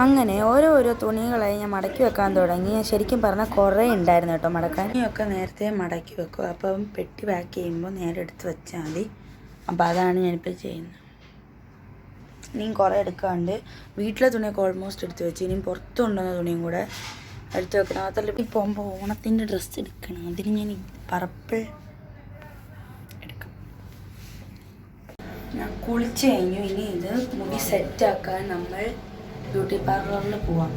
അങ്ങനെ ഓരോരോ തുണികളായി ഞാൻ മടക്കി വെക്കാൻ തുടങ്ങി. ശരിക്കും പറഞ്ഞാൽ കുറേ ഉണ്ടായിരുന്നു കേട്ടോ മടക്കാൻ. തുണിയൊക്കെ നേരത്തെ മടക്കി വെക്കും. അപ്പം പെട്ടി പാക്ക് ചെയ്യുമ്പോൾ നേരെ എടുത്ത് വെച്ചാൽ മതി. അപ്പം അതാണ് ഞാനിപ്പോൾ ചെയ്യുന്നത്. ഇനിയും കുറേ എടുക്കാണ്ട്. വീട്ടിലെ തുണിയൊക്കെ ഓൾമോസ്റ്റ് എടുത്ത് വെച്ച്. ഇനിയും പുറത്ത് കൊണ്ടുവന്ന തുണിയും കൂടെ എടുത്ത് വെക്കണം. അതല്ല ഈ പോകുമ്പോൾ ഓണത്തിൻ്റെ ഡ്രസ്സ് എടുക്കണം. അതിന് ഞാൻ പർപ്പിൾ എടുക്കാം. ഞാൻ കുളിച്ച് കഴിഞ്ഞു. ഇനി ഇത് മുടി സെറ്റാക്കാൻ നമ്മൾ ബ്യൂട്ടി പാർലറിൽ പോവാം.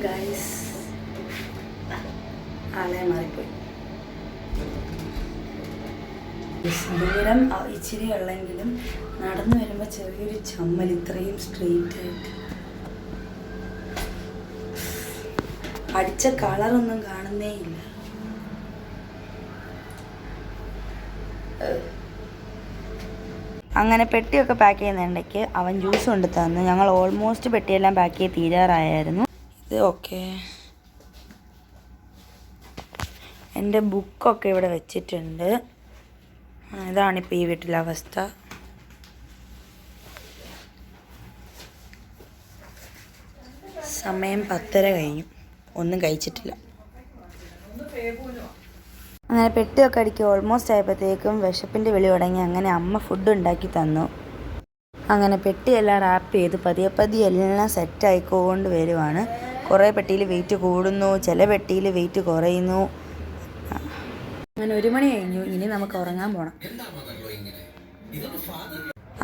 ഗൈസ് ആളെ മാറിപ്പോയി. ദൂരം ഇച്ചിരി ഉള്ളെങ്കിലും നടന്നു വരുമ്പോൾ ചെറിയൊരു ചമ്മൽ. ഇത്രയും സ്ട്രെയിറ്റ് ആയിട്ട് അടിച്ച കളറൊന്നും കാണുന്നേ ഇല്ല. അങ്ങനെ പെട്ടിയൊക്കെ പാക്ക് ചെയ്യുന്നുണ്ടെങ്കിൽ അവൻ ജ്യൂസ് കൊണ്ട് തന്നു. ഞങ്ങൾ ഓൾമോസ്റ്റ് പെട്ടിയെല്ലാം പാക്ക് ചെയ്ത് തീരാറായിരുന്നു. ഇത് ഓക്കെ. എൻ്റെ ബുക്കൊക്കെ ഇവിടെ വെച്ചിട്ടുണ്ട്. ഇതാണിപ്പോൾ ഈ വീട്ടിലെ അവസ്ഥ. സമയം 10:30 കഴിഞ്ഞു. ഒന്നും കഴിച്ചിട്ടില്ല. അങ്ങനെ പെട്ടിയൊക്കെ അടിക്കുക ഓൾമോസ്റ്റ് ആയപ്പോഴത്തേക്കും വിശപ്പിൻ്റെ വിളി തുടങ്ങി. അങ്ങനെ അമ്മ ഫുഡ് ഉണ്ടാക്കി തന്നു. അങ്ങനെ പെട്ടിയെല്ലാം റാപ്പ് ചെയ്ത് പതിയെ എല്ലാം സെറ്റായിക്കൊണ്ട് വരുവാണ്. കുറേ പെട്ടിയിൽ വെയിറ്റ് കൂടുന്നു, ചില പെട്ടിയിൽ വെയിറ്റ് കുറയുന്നു. അങ്ങനെ 1 മണി കഴിഞ്ഞു. ഇനി നമുക്ക് ഉറങ്ങാൻ പോകണം.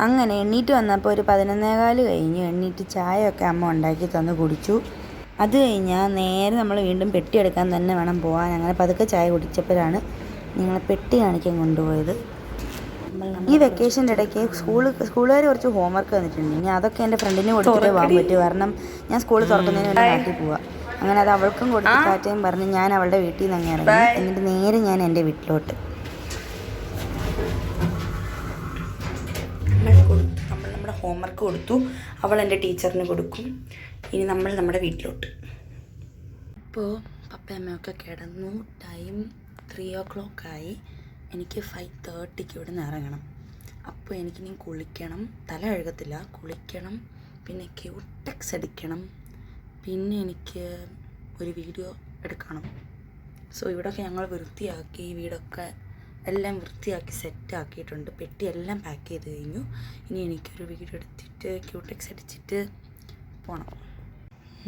അങ്ങനെ എണ്ണീറ്റ് വന്നപ്പോൾ ഒരു 11:15 കഴിഞ്ഞു. എണ്ണീറ്റ് ചായയൊക്കെ അമ്മ ഉണ്ടാക്കി തന്ന് കുടിച്ചു. അത് കഴിഞ്ഞാൽ നേരെ നമ്മൾ വീണ്ടും പെട്ടി എടുക്കാൻ തന്നെ വേണം പോകാൻ. അങ്ങനെ പതുക്കെ ചായ കുടിച്ചപ്പോഴാണ് നിങ്ങളെ പെട്ടി കാണിക്കാൻ കൊണ്ടുപോയത്. ഈ വെക്കേഷൻ്റെ ഇടയ്ക്ക് സ്കൂളുകാർ കുറച്ച് ഹോംവർക്ക് തന്നിട്ടുണ്ട്. ഇനി അതൊക്കെ എൻ്റെ ഫ്രണ്ടിന് കൊടുത്തിട്ട് പോകാൻ പറ്റും. കാരണം ഞാൻ സ്കൂൾ തുറക്കുന്നതിന് വേണ്ടി നാട്ടിൽ പോവാം. അങ്ങനെ അത് അവൾക്കും കൊടുത്ത് കാറ്റയും പറഞ്ഞ് ഞാൻ അവളുടെ വീട്ടിൽ നിന്ന് അങ്ങ് ഇറങ്ങി. എന്നിട്ട് നേരെ ഞാൻ എൻ്റെ വീട്ടിലോട്ട്. നമ്മൾ നമ്മുടെ ഹോംവർക്ക് കൊടുത്തു. അവൾ എൻ്റെ ടീച്ചറിന് കൊടുക്കും. ഇനി നമ്മൾ നമ്മുടെ വീട്ടിലോട്ട്. ഇപ്പോൾ പപ്പയമ്മയൊക്കെ കിടന്നു. ടൈം 3 o'clock ആയി. എനിക്ക് 5:30 ഇവിടെ നിന്ന് ഇറങ്ങണം. അപ്പോൾ എനിക്കിനി കുളിക്കണം. തല കഴുകത്തില്ല, കുളിക്കണം. പിന്നെ ക്യൂടെക്സ് അടിക്കണം. പിന്നെ എനിക്ക് ഒരു വീഡിയോ എടുക്കണം. സോ ഇവിടെയൊക്കെ ഞങ്ങൾ വൃത്തിയാക്കി, വീടൊക്കെ എല്ലാം വൃത്തിയാക്കി സെറ്റാക്കിയിട്ടുണ്ട്. പെട്ടിയെല്ലാം പാക്ക് ചെയ്ത് കഴിഞ്ഞു. ഇനി എനിക്കൊരു വീഡിയോ എടുത്തിട്ട് ക്യൂടെക്സ് അടിച്ചിട്ട് പോകണം.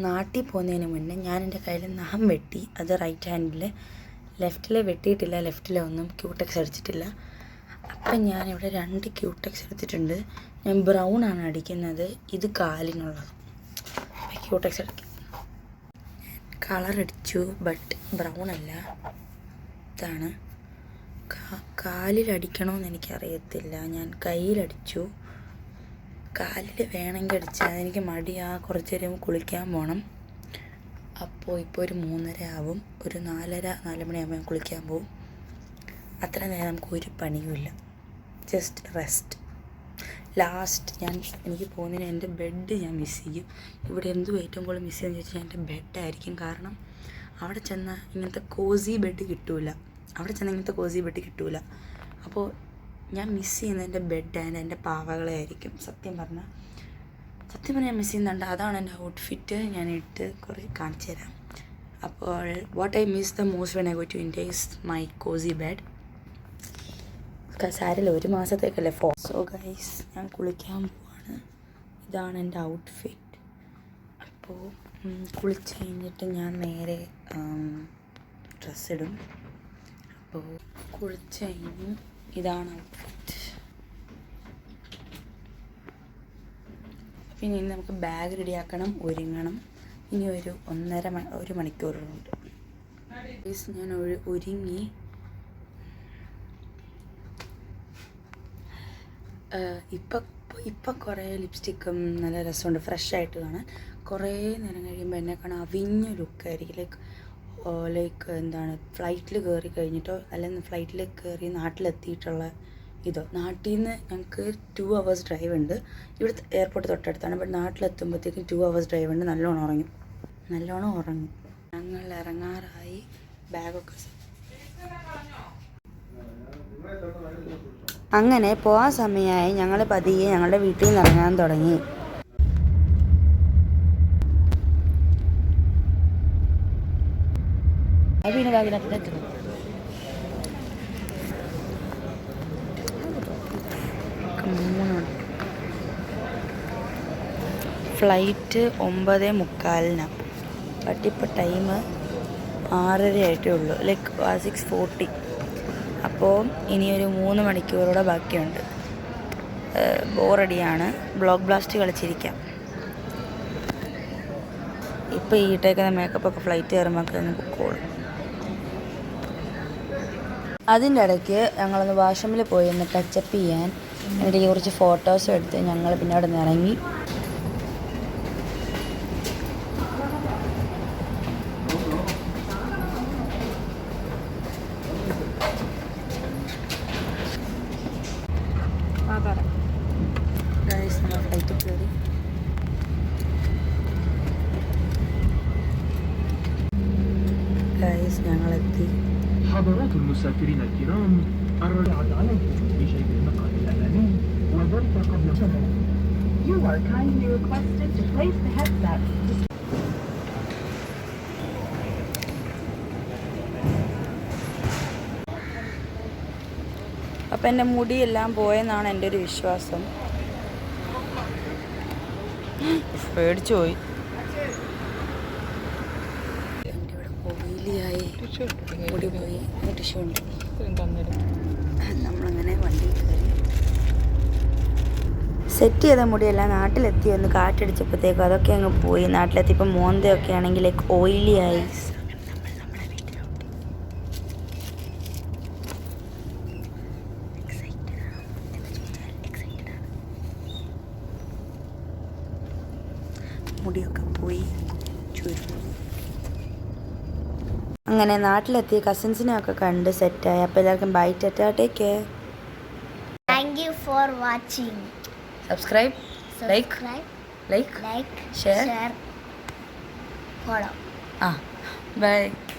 നാട്ടിൽ പോകുന്നതിന് മുന്നേ ഞാൻ എൻ്റെ കയ്യിൽ നഖം വെട്ടി. അത് റൈറ്റ് ഹാൻഡിൽ, ലെഫ്റ്റിലെ വെട്ടിയിട്ടില്ല. ലെഫ്റ്റിലെ ഒന്നും ക്യൂടെക്സ് അടിച്ചിട്ടില്ല. അപ്പം ഞാനിവിടെ 2 ക്യൂടെക്സ് എടുത്തിട്ടുണ്ട്. ഞാൻ ബ്രൗൺ ആണ് അടിക്കുന്നത്. ഇത് കാലിനുള്ളത്. ക്യൂടെക്സ് അടിക്കും. കളർ അടിച്ചു, ബട്ട് ബ്രൗൺ അല്ല. ഇതാണ്. കാലിലടിക്കണമെന്ന് എനിക്കറിയത്തില്ല. ഞാൻ കയ്യിലടിച്ചു. കാലിൽ വേണമെങ്കിൽ അടിച്ചാൽ അതെനിക്ക് മടിയാ. കുറച്ച് നേരം കുളിക്കാൻ പോകണം. അപ്പോൾ ഇപ്പോൾ ഒരു 3:30 ആവും. ഒരു 4 മണിയാകുമ്പോൾ ഞാൻ കുളിക്കാൻ പോകും. അത്ര നേരം നമുക്ക് ഒരു പണിയുമില്ല. Just rest. ലാസ്റ്റ് എനിക്ക് പോകുന്നതിന് എൻ്റെ ബെഡ് ഞാൻ മിസ് ചെയ്യും. ഇവിടെ എന്തും ഏറ്റവും കൂടുതൽ മിസ് ചെയ്യുന്നത് ചോദിച്ചാൽ എൻ്റെ ബെഡായിരിക്കും. കാരണം അവിടെ ചെന്നാൽ ഇങ്ങനത്തെ കോസി ബെഡ് കിട്ടൂല. അപ്പോൾ ഞാൻ മിസ് ചെയ്യുന്നത് എൻ്റെ ബെഡ് ആൻഡ് എൻ്റെ പാവകളെ ആയിരിക്കും. സത്യം പറഞ്ഞാൽ ഞാൻ മിസ് ചെയ്യുന്നുണ്ട്. അതാണ് എൻ്റെ ഔട്ട്ഫിറ്റ്. ഞാൻ ഇട്ട് കുറേ കാണിച്ചു തരാം. അപ്പോൾ what I miss the most when I go to India is my cosy bed. സാരില്ല, 1 മാസത്തേക്കല്ലേ സോ ഗൈസ്, ഞാൻ കുളിക്കാൻ പോവാണ്. ഇതാണ് എൻ്റെ ഔട്ട്ഫിറ്റ്. അപ്പോൾ കുളിച്ച് കഴിഞ്ഞിട്ട് ഞാൻ നേരെ ഡ്രസ്സ് ഇടും. അപ്പോൾ കുളിച്ച് കഴിഞ്ഞ് ഇതാണ് ഔട്ട്ഫിറ്റ്. പിന്നെ ഇനി നമുക്ക് ബാഗ് റെഡിയാക്കണം, ഒരുങ്ങണം. ഇനി ഒരു 1 മണിക്കൂറുണ്ട്. ഞാൻ ഒരുങ്ങി. ഇപ്പം കുറേ ലിപ്സ്റ്റിക്കും നല്ല രസമുണ്ട്, ഫ്രഷായിട്ട് കാണാൻ. കുറേ നേരം കഴിയുമ്പോൾ എന്നെ കാണാൻ അവിഞ്ഞ ലുക്കായിരിക്കും. ലൈക്ക് എന്താണ്, ഫ്ലൈറ്റിൽ കയറി കഴിഞ്ഞിട്ടോ അല്ലെങ്കിൽ ഫ്ലൈറ്റിൽ കയറി നാട്ടിലെത്തിയിട്ടുള്ള ഇതോ. നാട്ടിൽ നിന്ന് ഞങ്ങൾക്ക് 2 hours ഡ്രൈവ് ഉണ്ട്. ഇവിടുത്തെ എയർപോർട്ട് തൊട്ടടുത്താണ്. ബട്ട് നാട്ടിലെത്തുമ്പോഴത്തേക്കും 2 hours ഡ്രൈവ് ഉണ്ട്. നല്ലോണം ഉറങ്ങി. ഞങ്ങൾ ഇറങ്ങാറായി. ബാഗൊക്കെ അങ്ങനെ പോകാൻ സമയമായി. ഞങ്ങൾ പതിയെ ഞങ്ങളുടെ വീട്ടിൽ നിന്ന് ഇറങ്ങാൻ തുടങ്ങി. ഫ്ലൈറ്റ് 9:45. ബട്ട് ഇപ്പോൾ ടൈം 6:30 ആയിട്ടേ ഉള്ളൂ. ലൈക്ക് 6:40. അപ്പോൾ ഇനിയൊരു 3 മണിക്കൂറൂടെ ബാക്കിയുണ്ട്. ബോറടിയാണ്. ബ്ലോക്ക് ബ്ലാസ്റ്റ് കളിച്ചിരിക്കാം. ഇപ്പോൾ ഈ ഇട്ടേക്കുന്ന മേക്കപ്പൊക്കെ ഫ്ലൈറ്റ് കയറുമ്പോൾ അങ്ങ് പൊക്കോളും. അതിൻ്റെ ഇടയ്ക്ക് ഞങ്ങളൊന്ന് വാഷ്റൂമിൽ പോയി ഒന്ന് ടച്ചപ്പ് ചെയ്യാൻ. എന്നിട്ട് കുറച്ച് ഫോട്ടോസും എടുത്ത് ഞങ്ങൾ പിന്നെ അവിടെ നിന്ന് ഇറങ്ങി. ഫ്ലൈറ്റ് കയറി. ഞങ്ങളെത്തി. حضرات المسافرين الكرام الرجعة عليكم بشيء المقعد الأمامي وذلك قبل شهر. You are kindly requested to place the headset. അപ്പം എൻ്റെ മുടിയെല്ലാം പോയെന്നാണ് എൻ്റെ ഒരു വിശ്വാസം. പേടിച്ചു പോയി. എൻ്റെ ഇവിടെ ഓയിലിയായി മുടി പോയി. ടിഷ്യൂ ഉണ്ട്. നമ്മളങ്ങനെ വണ്ടിയിൽ കയറി. സെറ്റ് ചെയ്ത മുടിയെല്ലാം നാട്ടിലെത്തി ഒന്ന് കാറ്റടിച്ചപ്പോഴത്തേക്കും അതൊക്കെ അങ്ങ് പോയി. നാട്ടിലെത്തി ഇപ്പം മോന്തയൊക്കെ ആണെങ്കിൽ ലൈക്ക് ഓയിലിയായി. മുടിയൊക്കെ പോയി ചുരുങ്ങി. അങ്ങനെ നാട്ടിലെത്തി കസിൻസിനെ ഒക്കെ കണ്ട് സെറ്റായി. അപ്പോൾ എല്ലാവർക്കും bye, tata, take care. Thank you for watching. Subscribe, like, share, follow. bye.